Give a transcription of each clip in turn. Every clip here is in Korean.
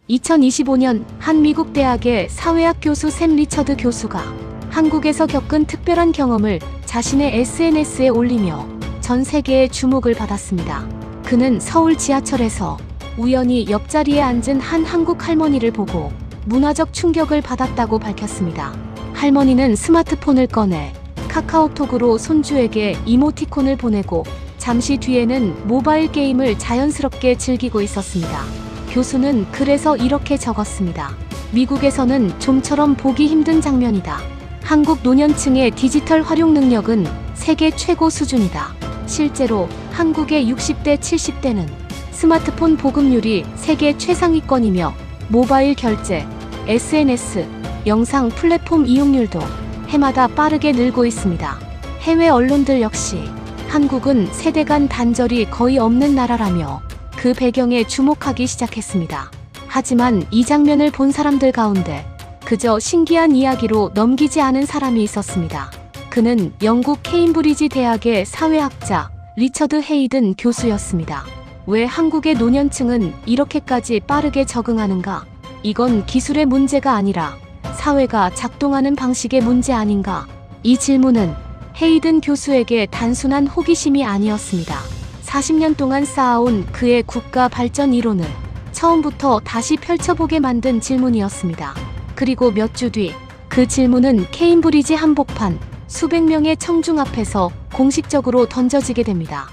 2025년 한 미국 대학의 사회학 교수 샘 리처드 교수가 한국에서 겪은 특별한 경험을 자신의 SNS에 올리며 전 세계의 주목을 받았습니다. 그는 서울 지하철에서 우연히 옆자리에 앉은 한 한국 할머니를 보고 문화적 충격을 받았다고 밝혔습니다. 할머니는 스마트폰을 꺼내 카카오톡으로 손주에게 이모티콘을 보내고 잠시 뒤에는 모바일 게임을 자연스럽게 즐기고 있었습니다. 교수는 그래서 이렇게 적었습니다. 미국에서는 좀처럼 보기 힘든 장면이다. 한국 노년층의 디지털 활용 능력은 세계 최고 수준이다. 실제로 한국의 60대, 70대는 스마트폰 보급률이 세계 최상위권이며 모바일 결제, SNS, 영상 플랫폼 이용률도 해마다 빠르게 늘고 있습니다. 해외 언론들 역시 한국은 세대 간 단절이 거의 없는 나라라며 그 배경에 주목하기 시작했습니다. 하지만 이 장면을 본 사람들 가운데 그저 신기한 이야기로 넘기지 않은 사람이 있었습니다. 그는 영국 케임브리지 대학의 사회학자 리처드 헤이든 교수였습니다. 왜 한국의 노년층은 이렇게까지 빠르게 적응하는가? 이건 기술의 문제가 아니라 사회가 작동하는 방식의 문제 아닌가? 이 질문은 헤이든 교수에게 단순한 호기심이 아니었습니다. 40년 동안 쌓아온 그의 국가 발전 이론을 처음부터 다시 펼쳐보게 만든 질문이었습니다. 그리고 몇 주 뒤 그 질문은 케임브리지 한복판 수백 명의 청중 앞에서 공식적으로 던져지게 됩니다.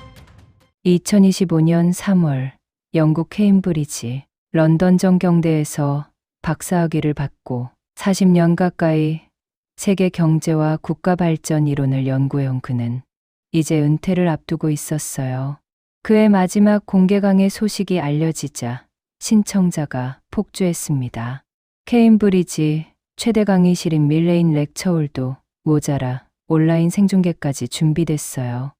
2025년 3월 영국 케임브리지 런던 정경대에서 박사학위를 받고 40년 가까이 세계 경제와 국가 발전 이론을 연구해온 그는 이제 은퇴를 앞두고 있었어요. 그의 마지막 공개 강의 소식이 알려지자 신청자가 폭주했습니다. 케임브리지 최대 강의실인 밀레인 렉처홀도 모자라 온라인 생중계까지 준비됐어요.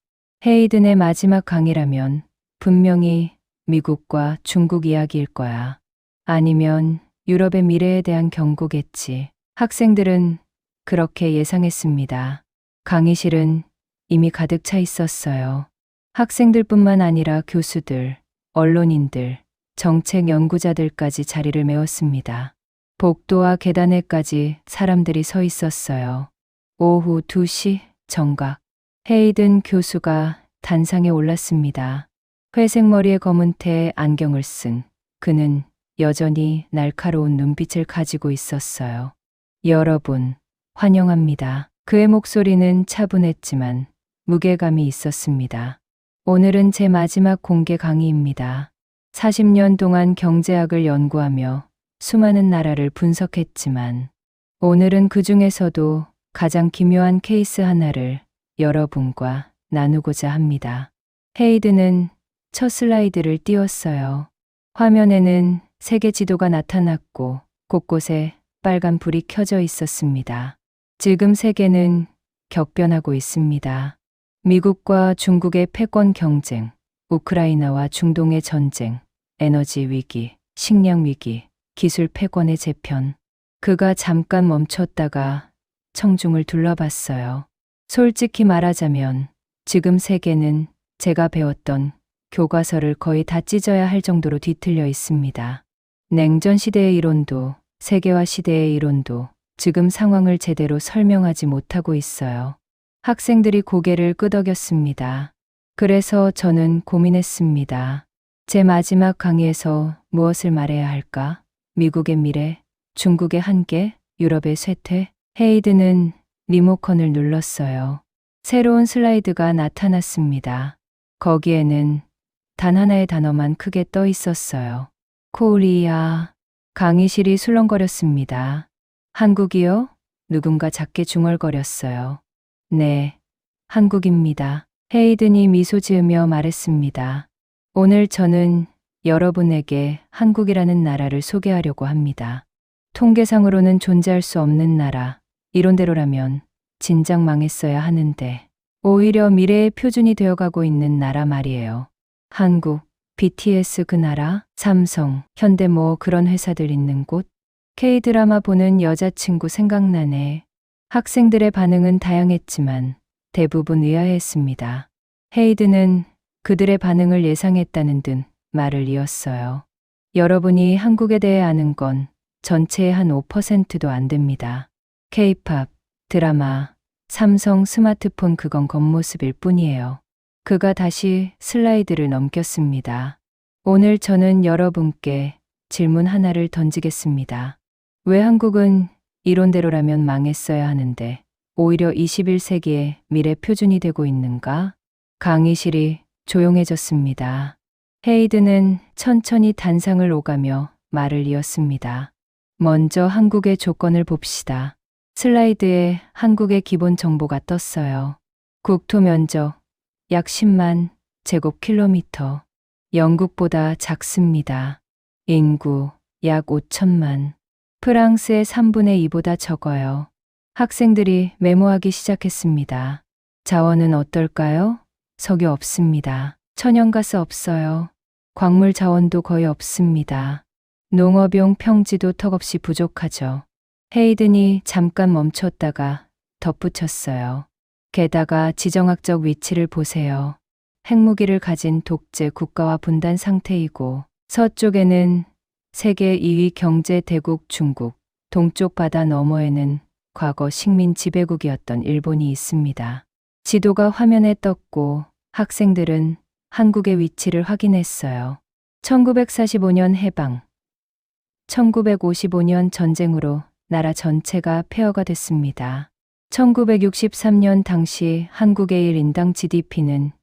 헤이든의 마지막 강의라면 분명히 미국과 중국 이야기일 거야. 아니면 유럽의 미래에 대한 경고겠지. 학생들은 그렇게 예상했습니다. 강의실은 이미 가득 차 있었어요. 학생들뿐만 아니라 교수들, 언론인들, 정책 연구자들까지 자리를 메웠습니다. 복도와 계단에까지 사람들이 서 있었어요. 오후 2시 정각. 헤이든 교수가 단상에 올랐습니다. 회색 머리에 검은 테 안경을 쓴 그는 여전히 날카로운 눈빛을 가지고 있었어요. 여러분, 환영합니다. 그의 목소리는 차분했지만 무게감이 있었습니다. 오늘은 제 마지막 공개 강의입니다. 40년 동안 경제학을 연구하며 수많은 나라를 분석했지만 오늘은 그 중에서도 가장 기묘한 케이스 하나를 여러분과 나누고자 합니다. 헤이든은 첫 슬라이드를 띄웠어요. 화면에는 세계 지도가 나타났고 곳곳에 빨간 불이 켜져 있었습니다. 지금 세계는 격변하고 있습니다. 미국과 중국의 패권 경쟁, 우크라이나와 중동의 전쟁, 에너지 위기, 식량 위기, 기술 패권의 재편. 그가 잠깐 멈췄다가 청중을 둘러봤어요. 솔직히 말하자면 지금 세계는 제가 배웠던 교과서를 거의 다 찢어야 할 정도로 뒤틀려 있습니다. 냉전 시대의 이론도 세계화 시대의 이론도 지금 상황을 제대로 설명하지 못하고 있어요. 학생들이 고개를 끄덕였습니다. 그래서 저는 고민했습니다. 제 마지막 강의에서 무엇을 말해야 할까? 미국의 미래, 중국의 한계, 유럽의 쇠퇴. 헤이든은 리모컨을 눌렀어요. 새로운 슬라이드가 나타났습니다. 거기에는 단 하나의 단어만 크게 떠 있었어요. 코리아. 강의실이 술렁거렸습니다. 한국이요? 누군가 작게 중얼거렸어요. 네, 한국입니다. 헤이든이 미소 지으며 말했습니다. 오늘 저는 여러분에게 한국이라는 나라를 소개하려고 합니다. 통계상으로는 존재할 수 없는 나라, 이론대로라면 진작 망했어야 하는데 오히려 미래의 표준이 되어가고 있는 나라 말이에요. 한국, BTS 그 나라, 삼성, 현대 뭐 그런 회사들 있는 곳. K-드라마 보는 여자친구 생각나네. 학생들의 반응은 다양했지만 대부분 의아해했습니다. 헤이든은 그들의 반응을 예상했다는 듯 말을 이었어요. 여러분이 한국에 대해 아는 건 전체의 한 5%도 안 됩니다. K-팝, 드라마, 삼성 스마트폰 그건 겉모습일 뿐이에요. 그가 다시 슬라이드를 넘겼습니다. 오늘 저는 여러분께 질문 하나를 던지겠습니다. 왜 한국은 이론대로라면 망했어야 하는데 오히려 21세기의 미래 표준이 되고 있는가? 강의실이 조용해졌습니다. 헤이드는 천천히 단상을 오가며 말을 이었습니다. 먼저 한국의 조건을 봅시다. 슬라이드에 한국의 기본 정보가 떴어요. 국토 면적 약 10만 제곱킬로미터. 영국보다 작습니다. 인구 약 5천만. 프랑스의 3분의 2보다 적어요. 학생들이 메모하기 시작했습니다. 자원은 어떨까요? 석유 없습니다. 천연가스 없어요. 광물 자원도 거의 없습니다. 농업용 평지도 턱없이 부족하죠. 헤이든이 잠깐 멈췄다가 덧붙였어요. 게다가 지정학적 위치를 보세요. 핵무기를 가진 독재 국가와 분단 상태이고 서쪽에는 세계 2위 경제 대국 중국, 동쪽 바다 너머에는 과거 식민 지배국이었던 일본이 있습니다. 지도가 화면에 떴고 학생들은 한국의 위치를 확인했어요. 1945년 해방, 1955년 전쟁으로 나라 전체가 폐허가 됐습니다. 1963년 당시 한국의 1인당 GDP는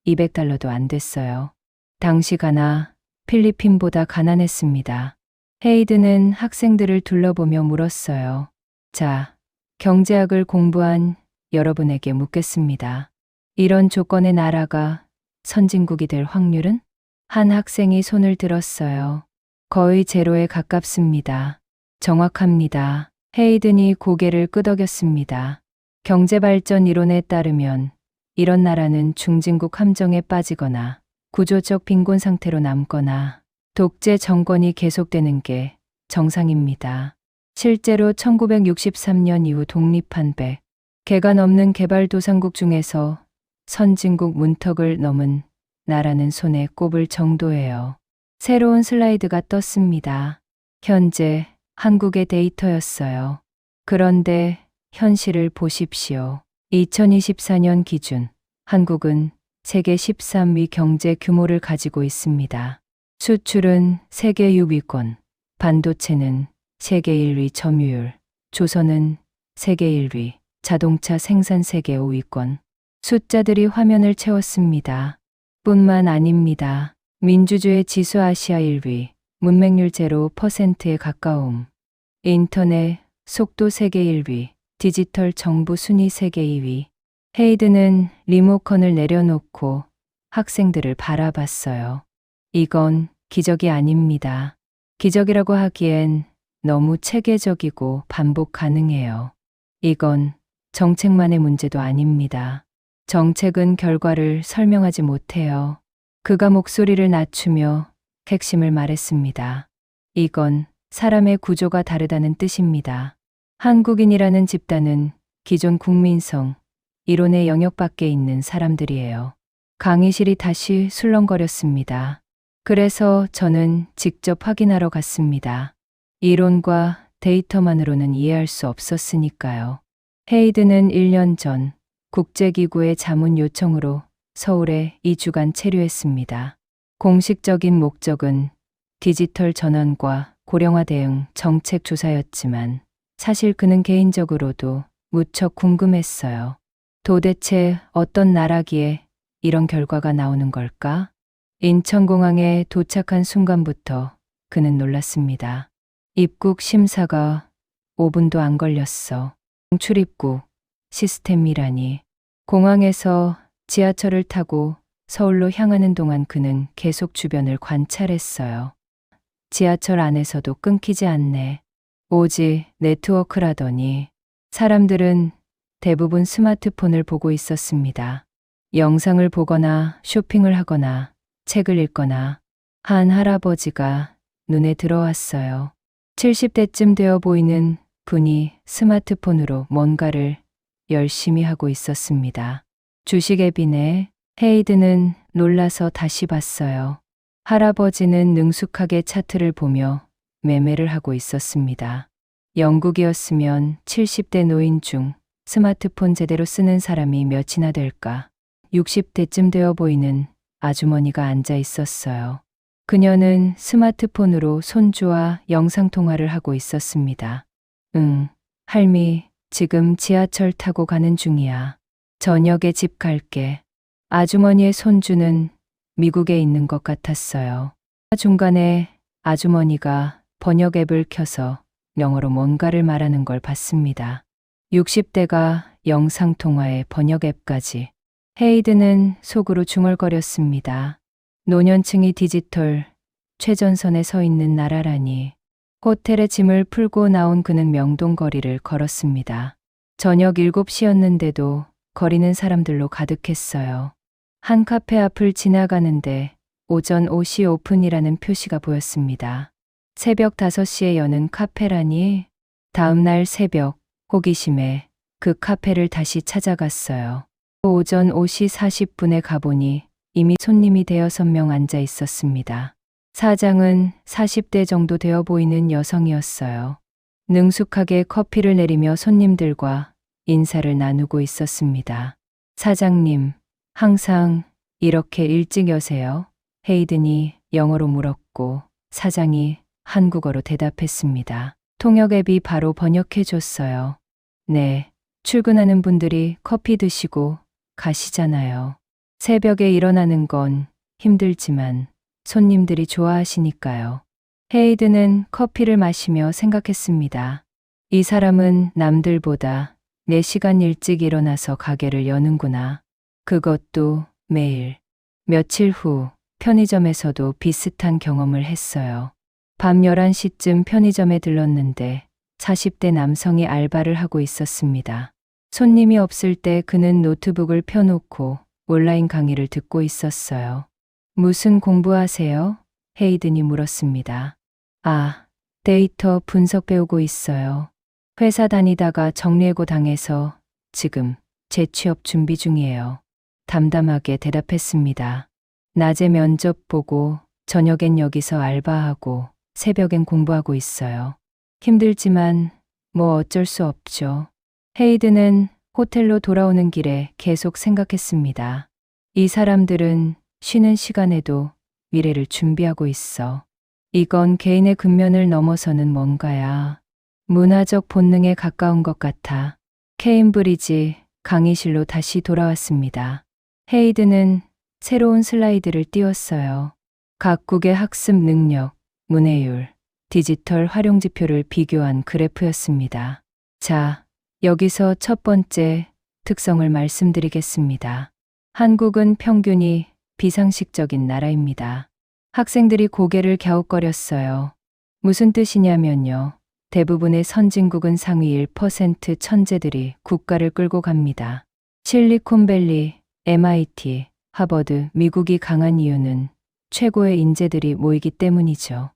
200달러도 안 됐어요. 당시 가나 필리핀보다 가난했습니다. 헤이드는 학생들을 둘러보며 물었어요. 자, 경제학을 공부한 여러분에게 묻겠습니다. 이런 조건의 나라가 선진국이 될 확률은? 한 학생이 손을 들었어요. 거의 제로에 가깝습니다. 정확합니다. 헤이든이 고개를 끄덕였습니다. 경제발전 이론에 따르면 이런 나라는 중진국 함정에 빠지거나 구조적 빈곤 상태로 남거나 독재 정권이 계속되는 게 정상입니다. 실제로 1963년 이후 독립한 100개가 넘는 개발도상국 중에서 선진국 문턱을 넘은 나라는 손에 꼽을 정도예요. 새로운 슬라이드가 떴습니다. 현재 한국의 데이터였어요. 그런데 현실을 보십시오. 2024년 기준 한국은 세계 13위 경제 규모를 가지고 있습니다. 수출은 세계 6위권, 반도체는 세계 1위 점유율, 조선은 세계 1위, 자동차 생산 세계 5위권. 숫자들이 화면을 채웠습니다. 뿐만 아닙니다. 민주주의 지수 아시아 1위, 문맹률 0%에 가까움, 인터넷 속도 세계 1위, 디지털 정부 순위 세계 2위. 헤이든은 리모컨을 내려놓고 학생들을 바라봤어요. 이건 기적이 아닙니다. 기적이라고 하기엔 너무 체계적이고 반복 가능해요. 이건 정책만의 문제도 아닙니다. 정책은 결과를 설명하지 못해요. 그가 목소리를 낮추며 핵심을 말했습니다. 이건 사람의 구조가 다르다는 뜻입니다. 한국인이라는 집단은 기존 국민성, 이론의 영역 밖에 있는 사람들이에요. 강의실이 다시 술렁거렸습니다. 그래서 저는 직접 확인하러 갔습니다. 이론과 데이터만으로는 이해할 수 없었으니까요. 헤이드는 1년 전 국제기구의 자문 요청으로 서울에 2주간 체류했습니다. 공식적인 목적은 디지털 전환과 고령화 대응 정책 조사였지만 사실 그는 개인적으로도 무척 궁금했어요. 도대체 어떤 나라기에 이런 결과가 나오는 걸까? 인천공항에 도착한 순간부터 그는 놀랐습니다. 입국 심사가 5분도 안 걸렸어. 출입국 시스템이라니. 공항에서 지하철을 타고 서울로 향하는 동안 그는 계속 주변을 관찰했어요. 지하철 안에서도 끊기지 않네. 오직 네트워크라더니 사람들은 대부분 스마트폰을 보고 있었습니다. 영상을 보거나 쇼핑을 하거나 책을 읽거나. 한 할아버지가 눈에 들어왔어요. 70대쯤 되어 보이는 분이 스마트폰으로 뭔가를 열심히 하고 있었습니다. 주식 앱이네. 헤이드는 놀라서 다시 봤어요. 할아버지는 능숙하게 차트를 보며 매매를 하고 있었습니다. 영국이었으면 70대 노인 중 스마트폰 제대로 쓰는 사람이 몇이나 될까? 60대쯤 되어 보이는 아주머니가 앉아 있었어요. 그녀는 스마트폰으로 손주와 영상통화를 하고 있었습니다. 응, 할미, 지금 지하철 타고 가는 중이야. 저녁에 집 갈게. 아주머니의 손주는 미국에 있는 것 같았어요. 중간에 아주머니가 번역 앱을 켜서 영어로 뭔가를 말하는 걸 봤습니다. 60대가 영상통화에 번역 앱까지. 헤이드는 속으로 중얼거렸습니다. 노년층이 디지털 최전선에 서 있는 나라라니. 호텔에 짐을 풀고 나온 그는 명동거리를 걸었습니다. 저녁 7시였는데도 거리는 사람들로 가득했어요. 한 카페 앞을 지나가는데 오전 5시 오픈이라는 표시가 보였습니다. 새벽 5시에 여는 카페라니. 다음 날 새벽 호기심에 그 카페를 다시 찾아갔어요. 오전 5시 40분에 가보니 이미 손님이 6명 앉아 있었습니다. 사장은 40대 정도 되어 보이는 여성이었어요. 능숙하게 커피를 내리며 손님들과 인사를 나누고 있었습니다. 사장님, 항상 이렇게 일찍 여세요? 헤이든이 영어로 물었고 사장이 한국어로 대답했습니다. 통역 앱이 바로 번역해 줬어요. 네, 출근하는 분들이 커피 드시고 가시잖아요. 새벽에 일어나는 건 힘들지만 손님들이 좋아하시니까요. 헤이드는 커피를 마시며 생각했습니다. 이 사람은 남들보다 4시간 일찍 일어나서 가게를 여는구나. 그것도 매일. 며칠 후 편의점에서도 비슷한 경험을 했어요. 밤 11시쯤 편의점에 들렀는데 40대 남성이 알바를 하고 있었습니다. 손님이 없을 때 그는 노트북을 펴놓고 온라인 강의를 듣고 있었어요. 무슨 공부하세요? 헤이든이 물었습니다. 아, 데이터 분석 배우고 있어요. 회사 다니다가 정리해고 당해서 지금 재취업 준비 중이에요. 담담하게 대답했습니다. 낮에 면접 보고 저녁엔 여기서 알바하고 새벽엔 공부하고 있어요. 힘들지만 뭐 어쩔 수 없죠. 헤이든은 호텔로 돌아오는 길에 계속 생각했습니다. 이 사람들은 쉬는 시간에도 미래를 준비하고 있어. 이건 개인의 근면을 넘어서는 뭔가야. 문화적 본능에 가까운 것 같아. 케임브리지 강의실로 다시 돌아왔습니다. 헤이든은 새로운 슬라이드를 띄웠어요. 각국의 학습 능력, 문해율, 디지털 활용 지표를 비교한 그래프였습니다. 자, 여기서 첫 번째 특성을 말씀드리겠습니다. 한국은 평균이 비상식적인 나라입니다. 학생들이 고개를 갸웃거렸어요. 무슨 뜻이냐면요. 대부분의 선진국은 상위 1% 천재들이 국가를 끌고 갑니다. 실리콘밸리, MIT, 하버드, 미국이 강한 이유는 최고의 인재들이 모이기 때문이죠.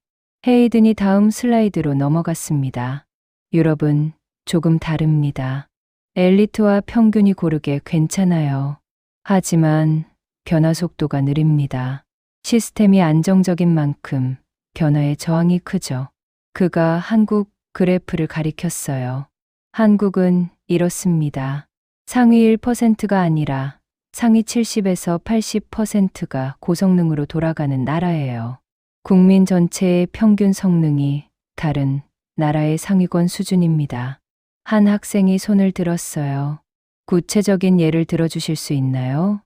헤이든이 다음 슬라이드로 넘어갔습니다. 유럽은 조금 다릅니다. 엘리트와 평균이 고르게 괜찮아요. 하지만 변화 속도가 느립니다. 시스템이 안정적인 만큼 변화의 저항이 크죠. 그가 한국 그래프를 가리켰어요. 한국은 이렇습니다. 상위 1%가 아니라 상위 70에서 80%가 고성능으로 돌아가는 나라예요. 국민 전체의 평균 성능이 다른 나라의 상위권 수준입니다. 한 학생이 손을 들었어요. 구체적인 예를 들어주실 수 있나요?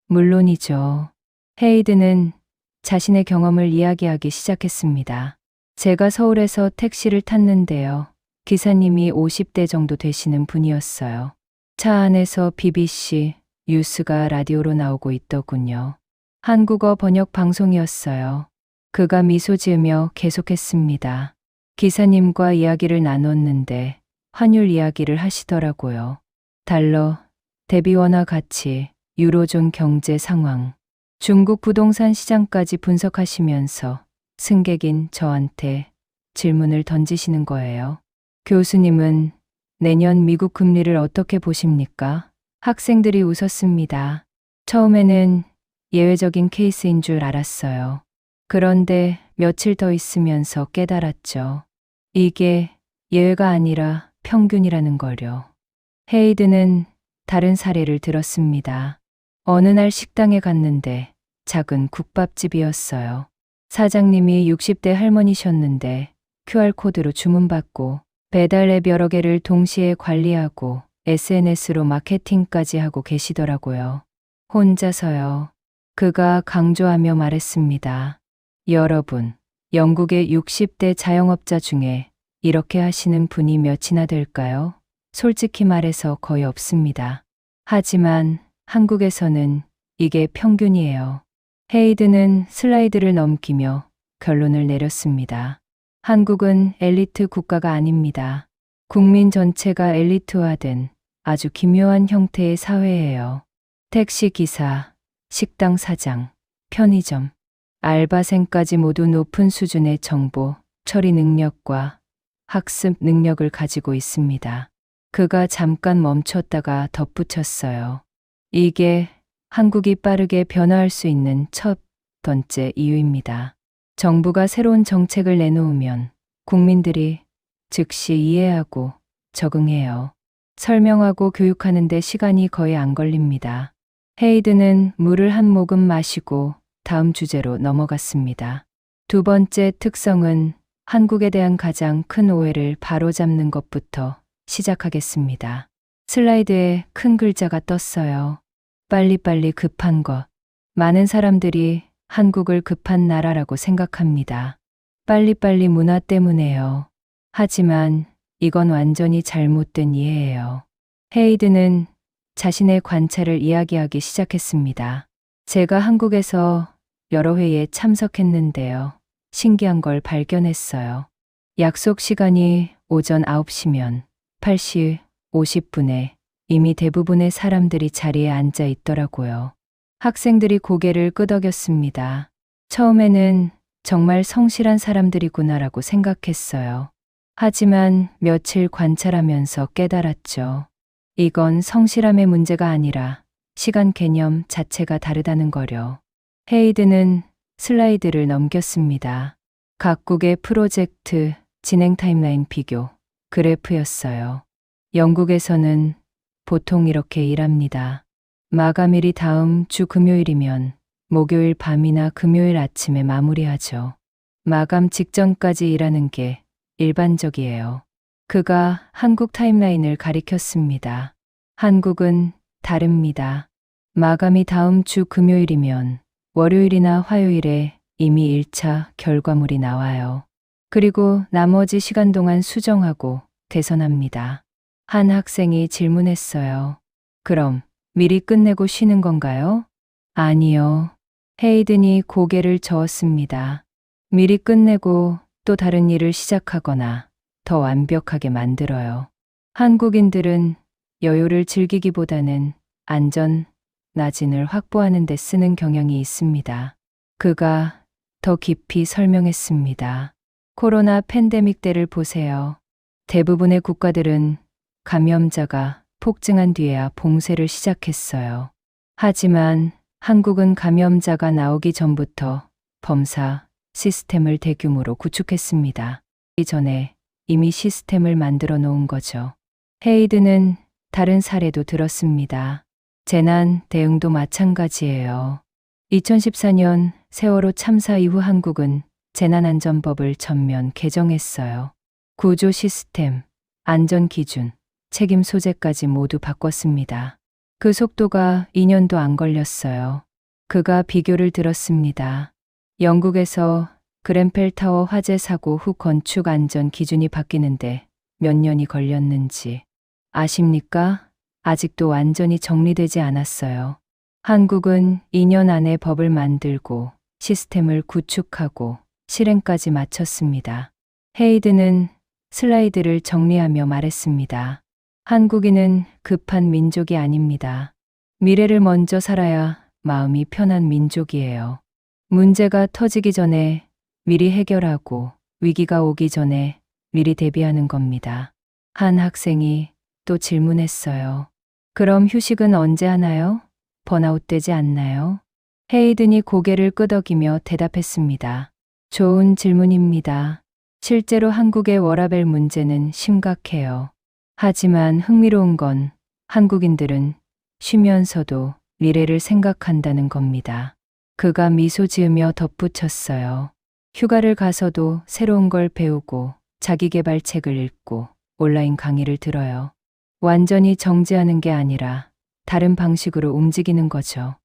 물론이죠. 헤이든은 자신의 경험을 이야기하기 시작했습니다. 제가 서울에서 택시를 탔는데요. 기사님이 50대 정도 되시는 분이었어요. 차 안에서 BBC 뉴스가 라디오로 나오고 있더군요. 한국어 번역 방송이었어요. 그가 미소 지으며 계속했습니다. 기사님과 이야기를 나눴는데 환율 이야기를 하시더라고요. 달러, 대비 원화 가치, 유로존 경제 상황, 중국 부동산 시장까지 분석하시면서 승객인 저한테 질문을 던지시는 거예요. 교수님은 내년 미국 금리를 어떻게 보십니까? 학생들이 웃었습니다. 처음에는 예외적인 케이스인 줄 알았어요. 그런데 며칠 더 있으면서 깨달았죠. 이게 예외가 아니라 평균이라는 거요. 헤이드는 다른 사례를 들었습니다. 어느 날 식당에 갔는데 작은 국밥집이었어요. 사장님이 60대 할머니셨는데 QR코드로 주문받고 배달 앱 여러 개를 동시에 관리하고 SNS로 마케팅까지 하고 계시더라고요. 혼자서요. 그가 강조하며 말했습니다. 여러분, 영국의 60대 자영업자 중에 이렇게 하시는 분이 몇이나 될까요? 솔직히 말해서 거의 없습니다. 하지만 한국에서는 이게 평균이에요. 헤이드는 슬라이드를 넘기며 결론을 내렸습니다. 한국은 엘리트 국가가 아닙니다. 국민 전체가 엘리트화된 아주 기묘한 형태의 사회예요. 택시 기사, 식당 사장, 편의점, 알바생까지 모두 높은 수준의 정보, 처리 능력과 학습 능력을 가지고 있습니다. 그가 잠깐 멈췄다가 덧붙였어요. 이게 한국이 빠르게 변화할 수 있는 첫 번째 이유입니다. 정부가 새로운 정책을 내놓으면 국민들이 즉시 이해하고 적응해요. 설명하고 교육하는 데 시간이 거의 안 걸립니다. 헤이드는 물을 한 모금 마시고 다음 주제로 넘어갔습니다. 두 번째 특성은 한국에 대한 가장 큰 오해를 바로잡는 것부터 시작하겠습니다. 슬라이드에 큰 글자가 떴어요. 빨리빨리 급한 것. 많은 사람들이 한국을 급한 나라라고 생각합니다. 빨리빨리 문화 때문에요. 하지만 이건 완전히 잘못된 이해예요. 헤이드는 자신의 관찰을 이야기하기 시작했습니다. 제가 한국에서 여러 회의에 참석했는데요. 신기한 걸 발견했어요. 약속 시간이 오전 9시면 8시 50분에 이미 대부분의 사람들이 자리에 앉아 있더라고요. 학생들이 고개를 끄덕였습니다. 처음에는 정말 성실한 사람들이구나라고 생각했어요. 하지만 며칠 관찰하면서 깨달았죠. 이건 성실함의 문제가 아니라 시간 개념 자체가 다르다는 거려. 헤이드는 슬라이드를 넘겼습니다. 각국의 프로젝트 진행 타임라인 비교 그래프였어요. 영국에서는 보통 이렇게 일합니다. 마감일이 다음 주 금요일이면 목요일 밤이나 금요일 아침에 마무리하죠. 마감 직전까지 일하는 게 일반적이에요. 그가 한국 타임라인을 가리켰습니다. 한국은 다릅니다. 마감이 다음 주 금요일이면 월요일이나 화요일에 이미 1차 결과물이 나와요. 그리고 나머지 시간 동안 수정하고 개선합니다. 한 학생이 질문했어요. 그럼 미리 끝내고 쉬는 건가요? 아니요. 헤이든이 고개를 저었습니다. 미리 끝내고 또 다른 일을 시작하거나 더 완벽하게 만들어요. 한국인들은 여유를 즐기기보다는 안전, 나진을 확보하는 데 쓰는 경향이 있습니다. 그가 더 깊이 설명했습니다. 코로나 팬데믹 때를 보세요. 대부분의 국가들은 감염자가 폭증한 뒤에야 봉쇄를 시작했어요. 하지만 한국은 감염자가 나오기 전부터 범사 시스템을 대규모로 구축했습니다. 이전에 이미 시스템을 만들어 놓은 거죠. 헤이드는 다른 사례도 들었습니다. 재난 대응도 마찬가지예요. 2014년 세월호 참사 이후 한국은 재난안전법을 전면 개정했어요. 구조 시스템, 안전 기준, 책임 소재까지 모두 바꿨습니다. 그 속도가 2년도 안 걸렸어요. 그가 비교를 들었습니다. 영국에서 그ren펠 타워 화재 사고 후 건축 안전 기준이 바뀌는데 몇 년이 걸렸는지 아십니까? 아직도 완전히 정리되지 않았어요. 한국은 2년 안에 법을 만들고 시스템을 구축하고 실행까지 마쳤습니다. 헤이드는 슬라이드를 정리하며 말했습니다. 한국인은 급한 민족이 아닙니다. 미래를 먼저 살아야 마음이 편한 민족이에요. 문제가 터지기 전에 미리 해결하고 위기가 오기 전에 미리 대비하는 겁니다. 한 학생이 또 질문했어요. 그럼 휴식은 언제 하나요? 번아웃 되지 않나요? 헤이든이 고개를 끄덕이며 대답했습니다. 좋은 질문입니다. 실제로 한국의 워라밸 문제는 심각해요. 하지만 흥미로운 건 한국인들은 쉬면서도 미래를 생각한다는 겁니다. 그가 미소 지으며 덧붙였어요. 휴가를 가서도 새로운 걸 배우고 자기계발 책을 읽고 온라인 강의를 들어요. 완전히 정지하는 게 아니라 다른 방식으로 움직이는 거죠.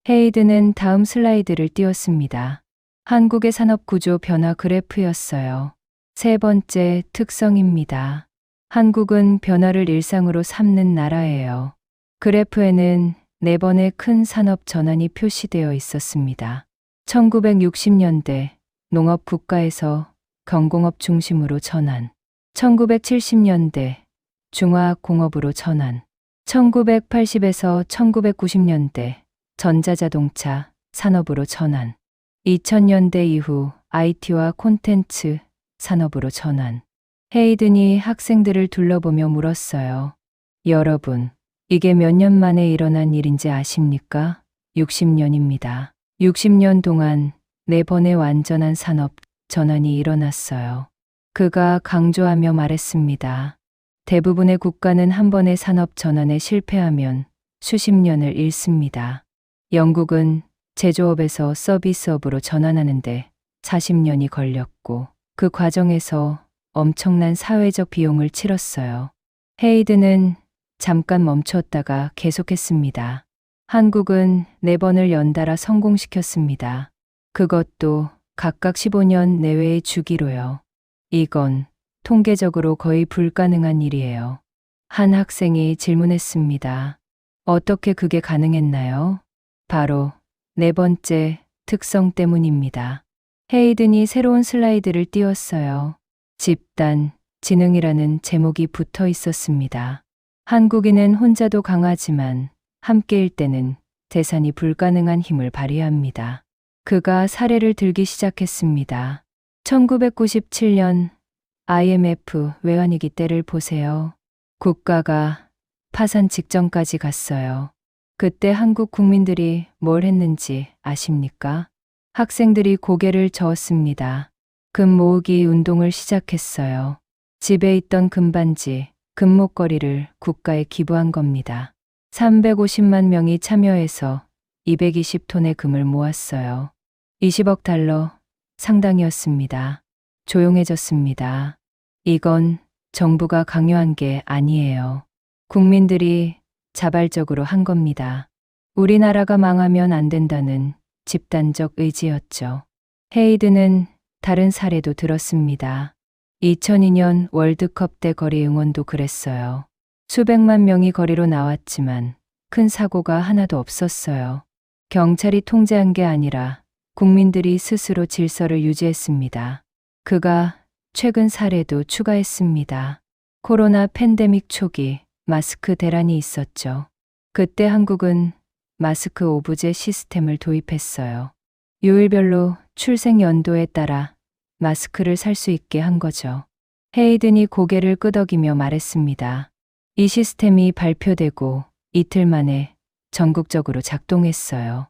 헤이드는 다음 슬라이드를 띄웠습니다. 한국의 산업 구조 변화 그래프였어요. 세 번째 특성입니다. 한국은 변화를 일상으로 삼는 나라예요. 그래프에는 4번의 큰 산업 전환이 표시되어 있었습니다. 1960년대 농업 국가에서 경공업 중심으로 전환, 1970년대 중화공업으로 전환, 1980에서 1990년대 전자자동차 산업으로 전환, 2000년대 이후 IT와 콘텐츠 산업으로 전환. 헤이든이 학생들을 둘러보며 물었어요. 여러분, 이게 몇 년 만에 일어난 일인지 아십니까? 60년입니다. 60년 동안 4번의 완전한 산업 전환이 일어났어요. 그가 강조하며 말했습니다. 대부분의 국가는 한 번의 산업 전환에 실패하면 수십 년을 잃습니다. 영국은 제조업에서 서비스업으로 전환하는데 40년이 걸렸고 그 과정에서 엄청난 사회적 비용을 치렀어요. 헤이든은 잠깐 멈췄다가 계속했습니다. 한국은 4번을 연달아 성공시켰습니다. 그것도 각각 15년 내외의 주기로요. 이건 통계적으로 거의 불가능한 일이에요. 한 학생이 질문했습니다. 어떻게 그게 가능했나요? 바로 4번째 특성 때문입니다. 헤이든이 새로운 슬라이드를 띄웠어요. 집단, 지능이라는 제목이 붙어 있었습니다. 한국인은 혼자도 강하지만 함께일 때는 대산이 불가능한 힘을 발휘합니다. 그가 사례를 들기 시작했습니다. 1997년 IMF 외환위기 때를 보세요. 국가가 파산 직전까지 갔어요. 그때 한국 국민들이 뭘 했는지 아십니까? 학생들이 고개를 저었습니다. 금 모으기 운동을 시작했어요. 집에 있던 금반지, 금목걸이를 국가에 기부한 겁니다. 350만 명이 참여해서 220톤의 금을 모았어요. 20억 달러 상당이었습니다. 조용해졌습니다. 이건 정부가 강요한 게 아니에요. 국민들이 자발적으로 한 겁니다. 우리나라가 망하면 안 된다는 집단적 의지였죠. 헤이든은 다른 사례도 들었습니다. 2002년 월드컵 때 거리 응원도 그랬어요. 수백만 명이 거리로 나왔지만 큰 사고가 하나도 없었어요. 경찰이 통제한 게 아니라 국민들이 스스로 질서를 유지했습니다. 그가 최근 사례도 추가했습니다. 코로나 팬데믹 초기 마스크 대란이 있었죠. 그때 한국은 마스크 오브제 시스템을 도입했어요. 요일별로 출생 연도에 따라 마스크를 살 수 있게 한 거죠. 헤이든이 고개를 끄덕이며 말했습니다. 이 시스템이 발표되고 이틀 만에 전국적으로 작동했어요.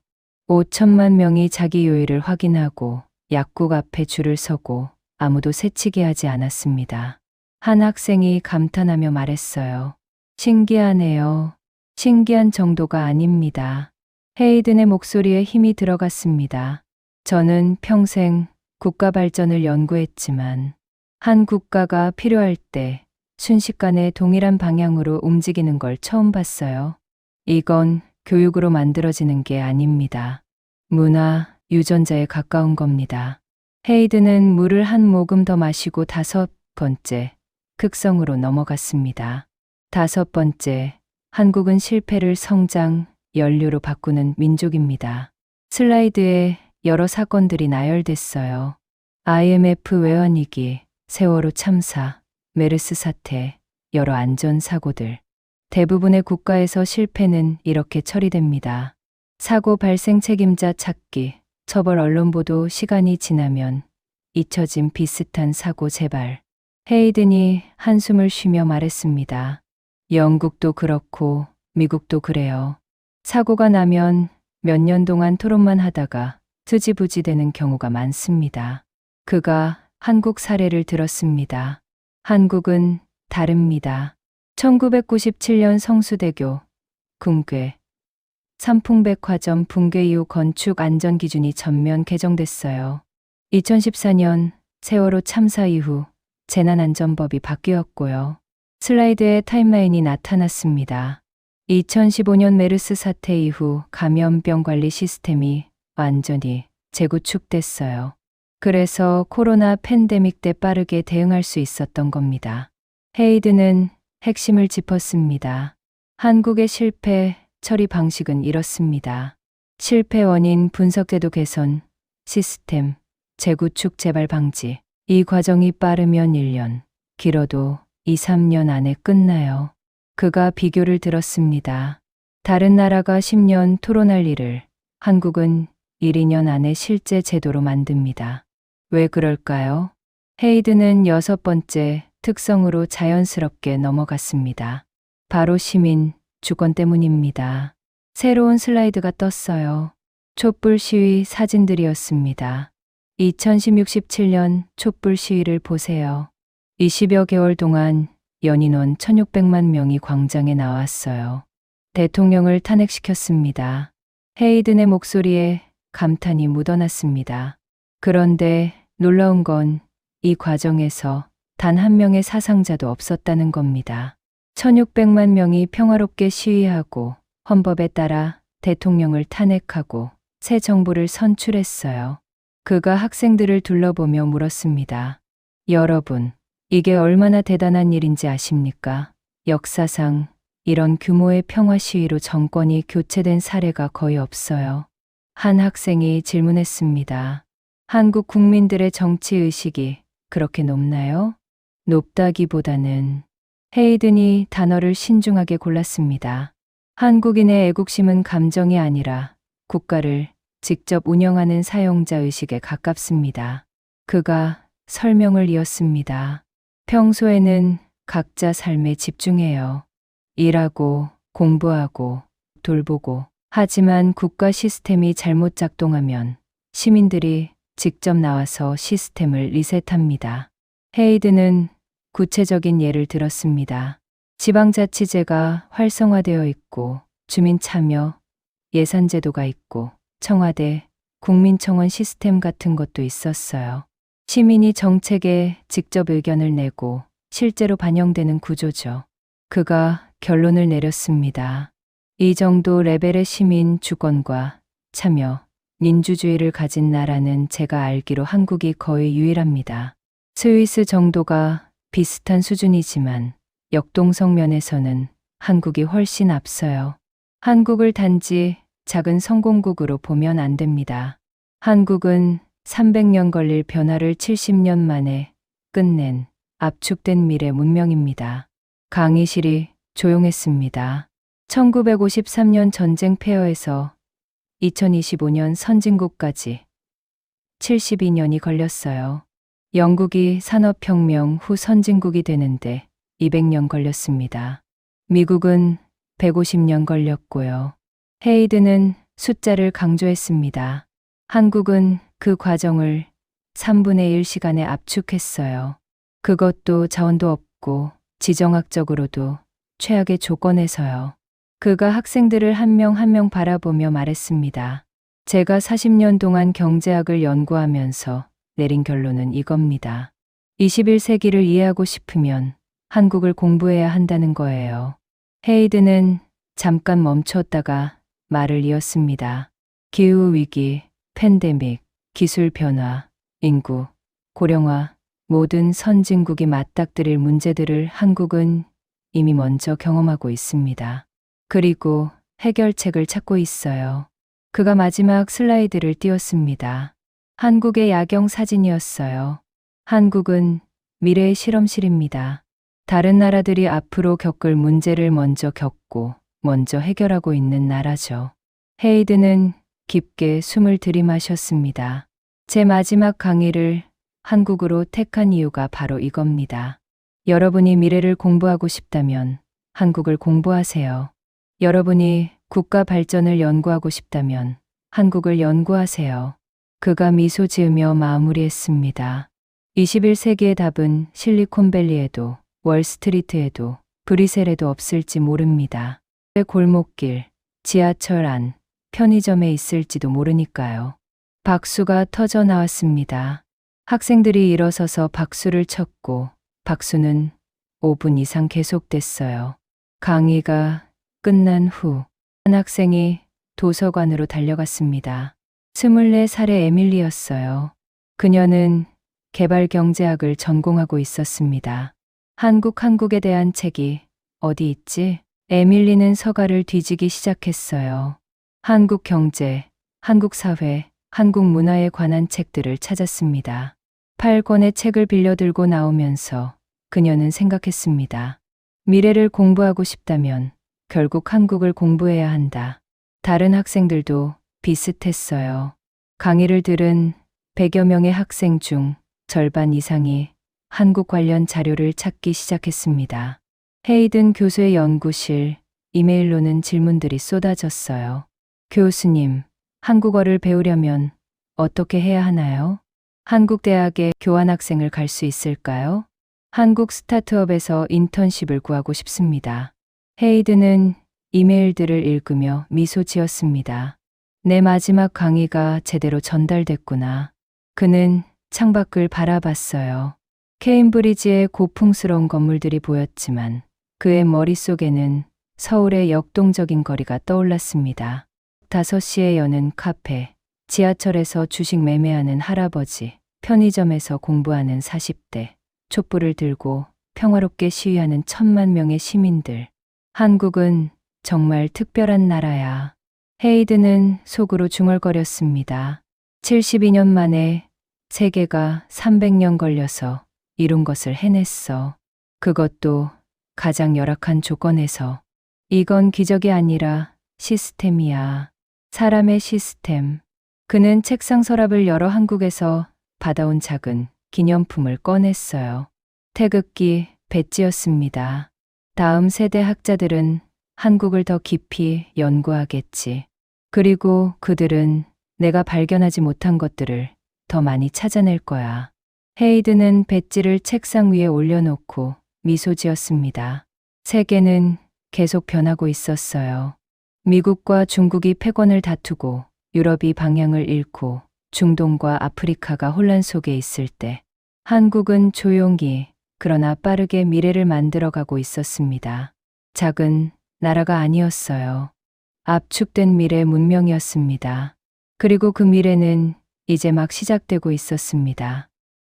5천만 명이 자기 요일을 확인하고 약국 앞에 줄을 서고 아무도 새치기 하지 않았습니다. 한 학생이 감탄하며 말했어요. 신기하네요. 신기한 정도가 아닙니다. 헤이든의 목소리에 힘이 들어갔습니다. 저는 평생 국가 발전을 연구했지만 한 국가가 필요할 때 순식간에 동일한 방향으로 움직이는 걸 처음 봤어요. 이건 교육으로 만들어지는 게 아닙니다. 문화, 유전자에 가까운 겁니다. 헤이든은 물을 한 모금 더 마시고 5번째 극성으로 넘어갔습니다. 5번째, 한국은 실패를 성장, 연료로 바꾸는 민족입니다. 슬라이드에 여러 사건들이 나열됐어요. IMF 외환위기, 세월호 참사, 메르스 사태, 여러 안전사고들. 대부분의 국가에서 실패는 이렇게 처리됩니다. 사고 발생 책임자 찾기, 처벌 언론 보도 시간이 지나면 잊혀진 비슷한 사고 재발. 헤이든이 한숨을 쉬며 말했습니다. 영국도 그렇고 미국도 그래요. 사고가 나면 몇 년 동안 토론만 하다가 흐지부지 되는 경우가 많습니다. 그가 한국 사례를 들었습니다. 한국은 다릅니다. 1997년 성수대교, 궁괴, 삼풍백화점 붕괴 이후 건축 안전 기준이 전면 개정됐어요. 2014년 세월호 참사 이후 재난안전법이 바뀌었고요. 슬라이드에 타임라인이 나타났습니다. 2015년 메르스 사태 이후 감염병 관리 시스템이 완전히 재구축됐어요. 그래서 코로나 팬데믹 때 빠르게 대응할 수 있었던 겁니다. 헤이드는 핵심을 짚었습니다. 한국의 실패 처리 방식은 이렇습니다. 실패 원인 분석 제도 개선, 시스템, 재구축 재발 방지. 이 과정이 빠르면 1년, 길어도 2, 3년 안에 끝나요. 그가 비교를 들었습니다. 다른 나라가 10년 토론할 일을 한국은 1, 2년 안에 실제 제도로 만듭니다. 왜 그럴까요? 헤이드는 6번째 특성으로 자연스럽게 넘어갔습니다. 바로 시민, 주권 때문입니다. 새로운 슬라이드가 떴어요. 촛불 시위 사진들이었습니다. 2016-17년 촛불 시위를 보세요. 20여 개월 동안 연인원 1600만 명이 광장에 나왔어요. 대통령을 탄핵시켰습니다. 헤이든의 목소리에 감탄이 묻어났습니다. 그런데 놀라운 건 이 과정에서 단 한 명의 사상자도 없었다는 겁니다. 1600만 명이 평화롭게 시위하고 헌법에 따라 대통령을 탄핵하고 새 정부를 선출했어요. 그가 학생들을 둘러보며 물었습니다. 여러분, 이게 얼마나 대단한 일인지 아십니까? 역사상 이런 규모의 평화 시위로 정권이 교체된 사례가 거의 없어요. 한 학생이 질문했습니다. 한국 국민들의 정치 의식이 그렇게 높나요? 높다기보다는 헤이든이 단어를 신중하게 골랐습니다. 한국인의 애국심은 감정이 아니라 국가를 직접 운영하는 사용자 의식에 가깝습니다. 그가 설명을 이었습니다. 평소에는 각자 삶에 집중해요. 일하고 공부하고 돌보고. 하지만 국가 시스템이 잘못 작동하면 시민들이 직접 나와서 시스템을 리셋합니다. 헤이든은 구체적인 예를 들었습니다. 지방자치제가 활성화되어 있고 주민 참여, 예산 제도가 있고 청와대, 국민청원 시스템 같은 것도 있었어요. 시민이 정책에 직접 의견을 내고 실제로 반영되는 구조죠. 그가 결론을 내렸습니다. 이 정도 레벨의 시민 주권과 참여, 민주주의를 가진 나라는 제가 알기로 한국이 거의 유일합니다. 스위스 정도가 비슷한 수준이지만 역동성 면에서는 한국이 훨씬 앞서요. 한국을 단지 작은 성공국으로 보면 안 됩니다. 한국은 300년 걸릴 변화를 70년 만에 끝낸 압축된 미래 문명입니다. 강의실이 조용했습니다. 1953년 전쟁 폐허에서 2025년 선진국까지 72년이 걸렸어요. 영국이 산업혁명 후 선진국이 되는데 200년 걸렸습니다. 미국은 150년 걸렸고요. 헤이든은 숫자를 강조했습니다. 한국은 그 과정을 3분의 1 시간에 압축했어요. 그것도 자원도 없고 지정학적으로도 최악의 조건에서요. 그가 학생들을 한 명 한 명 바라보며 말했습니다. 제가 40년 동안 경제학을 연구하면서 내린 결론은 이겁니다. 21세기를 이해하고 싶으면 한국을 공부해야 한다는 거예요. 헤이든은 잠깐 멈췄다가 말을 이었습니다. 기후위기, 팬데믹, 기술 변화, 인구, 고령화, 모든 선진국이 맞닥뜨릴 문제들을 한국은 이미 먼저 경험하고 있습니다. 그리고 해결책을 찾고 있어요. 그가 마지막 슬라이드를 띄웠습니다. 한국의 야경 사진이었어요. 한국은 미래의 실험실입니다. 다른 나라들이 앞으로 겪을 문제를 먼저 겪고 먼저 해결하고 있는 나라죠. 헤이든은 깊게 숨을 들이마셨습니다. 제 마지막 강의를 한국으로 택한 이유가 바로 이겁니다. 여러분이 미래를 공부하고 싶다면 한국을 공부하세요. 여러분이 국가 발전을 연구하고 싶다면 한국을 연구하세요. 그가 미소 지으며 마무리했습니다. 21세기의 답은 실리콘밸리에도 월스트리트에도 브뤼셀에도 없을지 모릅니다. 골목길, 지하철 안, 편의점에 있을지도 모르니까요. 박수가 터져 나왔습니다. 학생들이 일어서서 박수를 쳤고 박수는 5분 이상 계속됐어요. 강의가 끝난 후 한 학생이 도서관으로 달려갔습니다. 24살의 에밀리였어요. 그녀는 개발경제학을 전공하고 있었습니다. 한국에 대한 책이 어디 있지? 에밀리는 서가를 뒤지기 시작했어요. 한국 경제, 한국 사회, 한국 문화에 관한 책들을 찾았습니다. 8권의 책을 빌려 들고 나오면서 그녀는 생각했습니다. 미래를 공부하고 싶다면 결국 한국을 공부해야 한다. 다른 학생들도 비슷했어요. 강의를 들은 100여 명의 학생 중 절반 이상이 한국 관련 자료를 찾기 시작했습니다. 헤이든 교수의 연구실, 이메일로는 질문들이 쏟아졌어요. 교수님, 한국어를 배우려면 어떻게 해야 하나요? 한국 대학에 교환학생을 갈 수 있을까요? 한국 스타트업에서 인턴십을 구하고 싶습니다. 헤이든은 이메일들을 읽으며 미소 지었습니다. 내 마지막 강의가 제대로 전달됐구나. 그는 창밖을 바라봤어요. 케임브리지의 고풍스러운 건물들이 보였지만 그의 머릿속에는 서울의 역동적인 거리가 떠올랐습니다. 5시에 여는 카페, 지하철에서 주식 매매하는 할아버지, 편의점에서 공부하는 40대, 촛불을 들고 평화롭게 시위하는 1,000만 명의 시민들. 한국은 정말 특별한 나라야. 헤이든은 속으로 중얼거렸습니다. 72년 만에 세계가 300년 걸려서 이룬 것을 해냈어. 그것도 가장 열악한 조건에서. 이건 기적이 아니라 시스템이야. 사람의 시스템. 그는 책상 서랍을 열어 한국에서 받아온 작은 기념품을 꺼냈어요. 태극기, 배지였습니다. 다음 세대 학자들은 한국을 더 깊이 연구하겠지. 그리고 그들은 내가 발견하지 못한 것들을 더 많이 찾아낼 거야. 헤이든은 배지를 책상 위에 올려놓고 미소 지었습니다. 세계는 계속 변하고 있었어요. 미국과 중국이 패권을 다투고 유럽이 방향을 잃고 중동과 아프리카가 혼란 속에 있을 때 한국은 조용히 그러나 빠르게 미래를 만들어가고 있었습니다. 작은 나라가 아니었어요. 압축된 미래 문명이었습니다. 그리고 그 미래는 이제 막 시작되고 있었습니다.